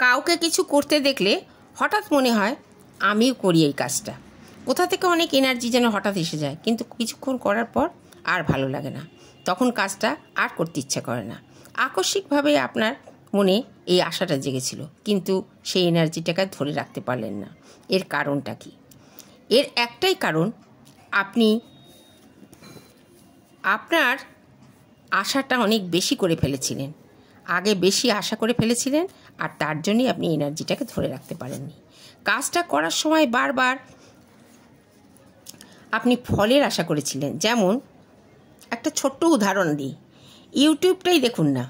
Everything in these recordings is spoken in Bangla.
কাউকে কিছু করতে দেখলে হঠাৎ মনে হয় আমিও করি এই কাজটা। কোথা থেকে অনেক এনার্জি যেন হঠাৎ এসে যায়, কিন্তু কিছুক্ষণ করার পর আর ভালো লাগে না, তখন কাজটা আর করতে ইচ্ছা করে না। আকস্মিকভাবে আপনার মনে এই আশাটা জেগেছিল, কিন্তু সেই এনার্জিটাকে ধরে রাখতে পারলেন না। এর কারণটা কি? এর একটাই কারণ, আপনি আপনার আশাটা অনেক বেশি করে ফেলেছিলেন, আগে বেশি আশা করে ফেলেছিলেন, আর তার জন্যই আপনি এনার্জিটাকে ধরে রাখতে পারেননি। কাজটা করার সময় বারবার আপনি ফলের আশা করেছিলেন। যেমন একটা ছোট্ট উদাহরণ দিই, ইউটিউবটাই দেখুন না,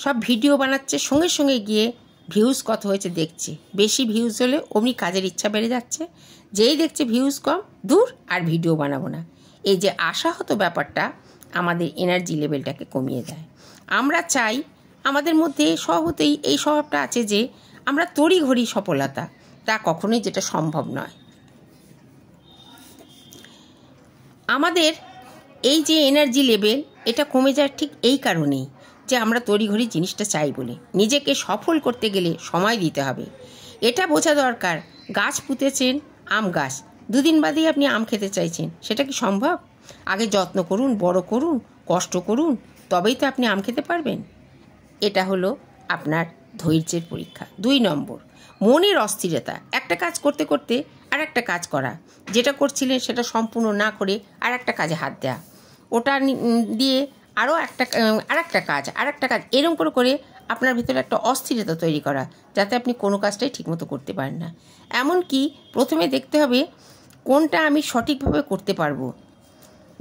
সব ভিডিও বানাচ্ছে, সঙ্গে সঙ্গে গিয়ে ভিউজ কত হয়েছে দেখছে। বেশি ভিউজ হলে অমনি কাজের ইচ্ছা বেড়ে যাচ্ছে, যেই দেখছে ভিউজ কম, দূর আর ভিডিও বানাবো না। এই যে আশাহত ব্যাপারটা আমাদের এনার্জি লেভেলটাকে কমিয়ে দেয়। আমরা চাই, আমাদের মধ্যে স্বভাবতেই এই স্বভাবটা আছে যে আমরা তড়িঘড়ি সফলতা, তা কখনোই যেটা সম্ভব নয়। আমাদের এই যে এনার্জি লেভেল, এটা কমে যায় ঠিক এই কারণেই যে আমরা তড়িঘড়ি জিনিসটা চাই বলে। নিজেকে সফল করতে গেলে সময় দিতে হবে, এটা বোঝা দরকার। গাছ পুঁতেছেন, আম গাছ, দুদিন বাদেই আপনি আম খেতে চাইছেন, সেটা কি সম্ভব? আগে যত্ন করুন, বড় করুন, কষ্ট করুন, তবেই তো আপনি আম খেতে পারবেন। এটা হলো আপনার ধৈর্যের পরীক্ষা। 2 নম্বর, মনের অস্থিরতা। একটা কাজ করতে করতে আর একটা কাজ করা, যেটা করছিলেন সেটা সম্পূর্ণ না করে আর একটা কাজে হাত দেওয়া, ওটা দিয়ে আরও আর একটা কাজ, এরকম করে করে আপনার ভিতরে একটা অস্থিরতা তৈরি করা, যাতে আপনি কোনো কাজটাই ঠিকমতো করতে পারেন না। এমনকি প্রথমে দেখতে হবে কোনটা আমি সঠিকভাবে করতে পারবো।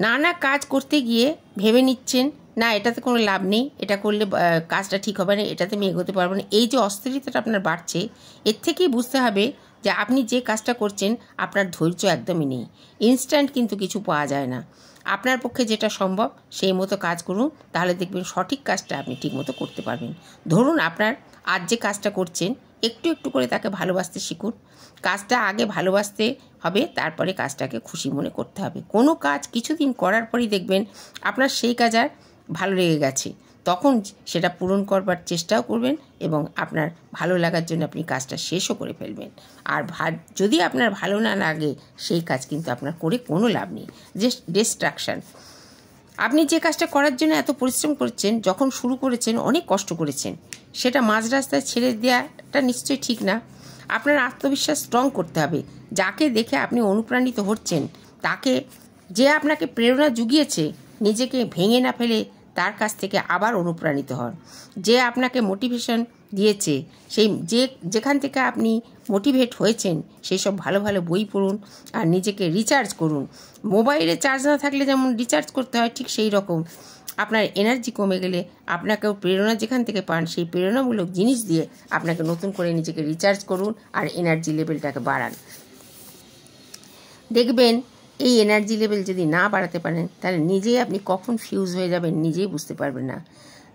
নানা কাজ করতে গিয়ে ভেবে নিচ্ছেন, না এটাতে কোনো লাভ নেই, এটা করলে কাজটা ঠিক হবে না, এটাতে আমি এগোতে পারবো না। এই যে অস্থিরতাটা আপনার বাড়ছে, এর থেকেই বুঝতে হবে যে আপনি যে কাজটা করছেন আপনার ধৈর্য একদমই নেই। ইনস্ট্যান্ট কিন্তু কিছু পাওয়া যায় না। আপনার পক্ষে যেটা সম্ভব সেই মতো কাজ করুন, তাহলে দেখবেন সঠিক কাজটা আপনি ঠিকমতো করতে পারবেন। ধরুন আপনার আজ যে কাজটা করছেন, একটু একটু করে তাকে ভালোবাসতে শিখুন। কাজটা আগে ভালোবাসতে হবে, তারপরে কাজটাকে খুশি মনে করতে হবে। কোনো কাজ কিছুদিন করার পরই দেখবেন আপনার সেই কাজ আর ভালো লেগে গেছে, তখন সেটা পূরণ করবার চেষ্টাও করবেন এবং আপনার ভালো লাগার জন্য আপনি কাজটা শেষও করে ফেলবেন। আর যদি আপনার ভালো না লাগে, সেই কাজ কিন্তু আপনার করে কোনো লাভ নেই, যে ডিস্ট্রাকশান। আপনি যে কাজটা করার জন্য এত পরিশ্রম করছেন, যখন শুরু করেছেন অনেক কষ্ট করেছেন, সেটা মাঝ রাস্তায় ছেড়ে দেওয়াটা নিশ্চয়ই ঠিক না। আপনার আত্মবিশ্বাস স্ট্রং করতে হবে। যাকে দেখে আপনি অনুপ্রাণিত হচ্ছেন, তাকে, যে আপনাকে প্রেরণা জুগিয়েছে, নিজেকে ভেঙে না ফেলে তার কাছ থেকে আবার অনুপ্রাণিত হন। যে আপনাকে মোটিভেশন দিয়েছে, যেখান থেকে আপনি মোটিভেট হয়েছেন, সেই সব ভালো ভালো বই পড়ুন আর নিজেকে রিচার্জ করুন। মোবাইলে চার্জ না থাকলে যেমন রিচার্জ করতে হয়, ঠিক সেই রকম আপনার এনার্জি কমে গেলে আপনাকেও প্রেরণা যেখান থেকে পান, সেই প্রেরণামূলক জিনিস দিয়ে আপনাকে নতুন করে নিজেকে রিচার্জ করুন আর এনার্জি লেভেলটাকে বাড়ান। দেখবেন এই এনার্জি লেভেল যদি না বাড়াতে পারেন, তাহলে নিজেই আপনি কখন ফিউজ হয়ে যাবেন নিজেই বুঝতে পারবেন না।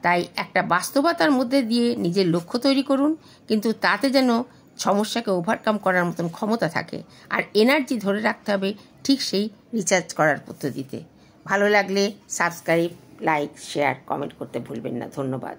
তাই একটা বাস্তবতার মধ্যে দিয়ে নিজের লক্ষ্য তৈরি করুন, কিন্তু তাতে যেন সমস্যাকে ওভারকাম করার মতন ক্ষমতা থাকে। আর এনার্জি ধরে রাখতে হবে ঠিক সেই রিচার্জ করার পদ্ধতিতে। ভালো লাগলে সাবস্ক্রাইব, লাইক, শেয়ার, কমেন্ট করতে ভুলবেন না। ধন্যবাদ।